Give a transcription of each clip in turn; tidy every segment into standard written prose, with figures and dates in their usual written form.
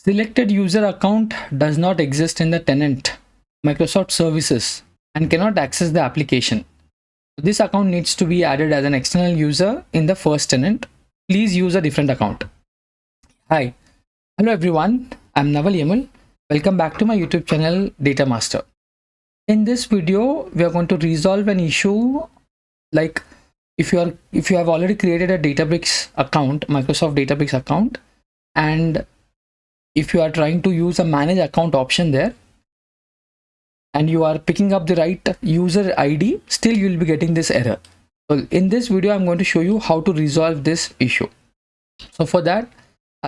Selected user account does not exist in the tenant Microsoft services and cannot access the application. This account needs to be added as an external user in the first tenant. Please use a different account. Hi, hello everyone. I'm Naval Yamal. Welcome back to my YouTube channel Data Master. In this video, we are going to resolve an issue like if you have already created a Databricks account, Microsoft Databricks account, and if you are trying to use a manage account option there and you are picking up the right user ID, still you will be getting this error. So in this video, I'm going to show you how to resolve this issue. So for that,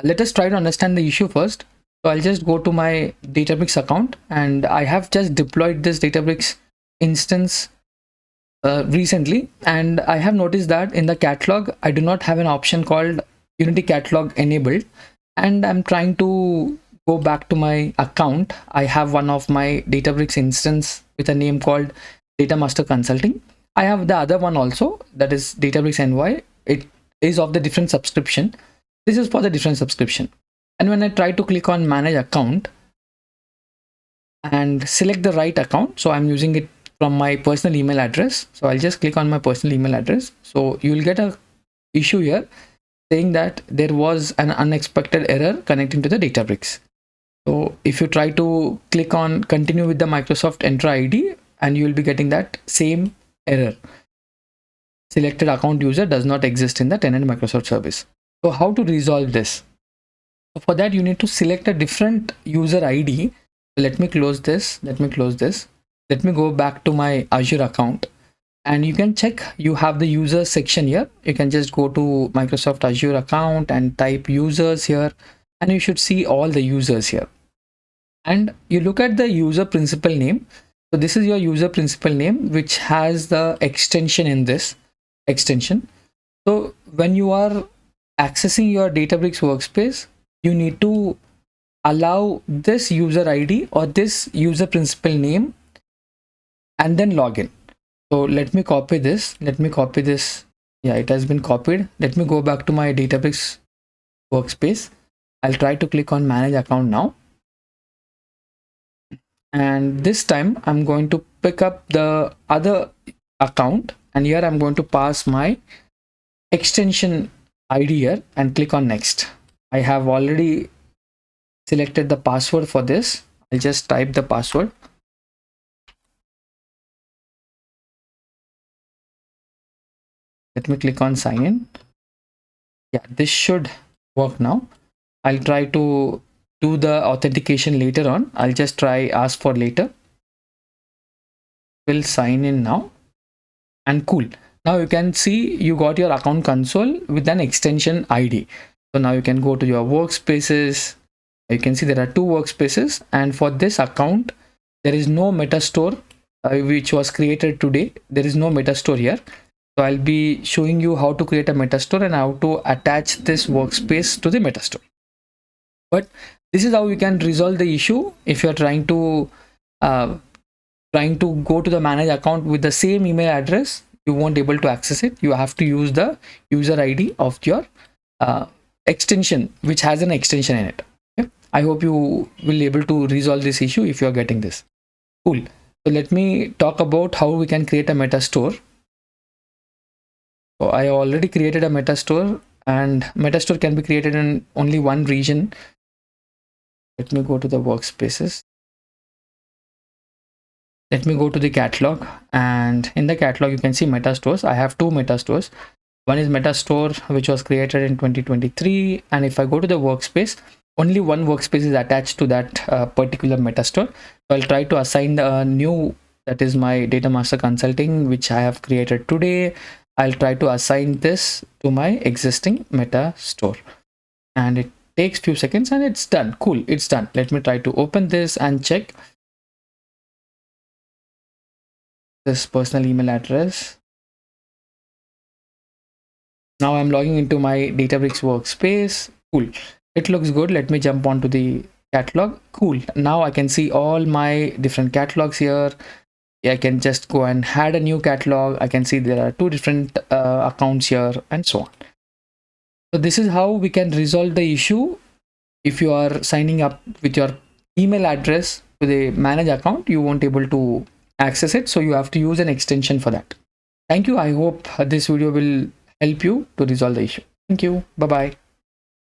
let us try to understand the issue first. So I'll just go to my Databricks account, and I have just deployed this Databricks instance recently, and I have noticed that in the catalog, I do not have an option called Unity Catalog enabled. And I'm trying to go back to my account. I have one of my Databricks instance with a name called Data Master Consulting. I have the other one also, that is Databricks NY. It is of the different subscription. This is for the different subscription. And when I try to click on manage account and select the right account, so I'm using it from my personal email address. So I'll just click on my personal email address. So you will get a issue here saying that there was an unexpected error connecting to the Databricks. So if you try to click on continue with the Microsoft Entra ID, and you will be getting that same error. Selected account user does not exist in the tenant Microsoft service. So how to resolve this? So for that, you need to select a different user ID. Let me close this. Let me go back to my Azure account. And you can check you have the user section here. You can just go to Microsoft Azure account and type users here, and you should see all the users here. And you look at the user principal name. So this is your user principal name, which has the extension in this extension. So when you are accessing your Databricks workspace, you need to allow this user ID or this user principal name and then log in. So let me copy this. Yeah, it has been copied. Let me go back to my Databricks workspace. I'll try to click on manage account now. And this time I'm going to pick up the other account, and here I'm going to pass my extension ID here and click on next. I have already selected the password for this. I'll just type the password. Let me click on sign in. Yeah, this should work now. I'll try to do the authentication later on. I'll just try ask for later. We'll sign in now, and cool. Now you can see you got your account console with an extension ID. So now you can go to your workspaces. You can see there are two workspaces, and for this account there is no metastore which was created today. There is no metastore here. So I'll be showing you how to create a metastore and how to attach this workspace to the metastore. But this is how you can resolve the issue if you're trying to go to the manage account with the same email address. You won't be able to access it. You have to use the user ID of your extension, which has an extension in it. Okay? I hope you will be able to resolve this issue if you're getting this. Cool. So let me talk about how we can create a metastore. So I already created a metastore, and metastore can be created in only one region. Let me go to the workspaces. Let me go to the catalog, and in the catalog you can see metastores. I have two metastores. One is metastore which was created in 2023, and if I go to the workspace, only one workspace is attached to that particular metastore. So I'll try to assign the new, that is my Data Master Consulting, which I have created today. I'll try to assign this to my existing metastore, and it takes few seconds and it's done. Cool, it's done. Let me try to open this and check this personal email address. Now I'm logging into my Databricks workspace. Cool, it looks good. Let me jump onto the catalog. Cool, now I can see all my different catalogs here. I can just go and add a new catalog. I can see there are two different accounts here and so on. So this is how we can resolve the issue if you are signing up with your email address to the manage account, you won't able to access it. So you have to use an extension for that. Thank you. I hope this video will help you to resolve the issue. Thank you. Bye bye.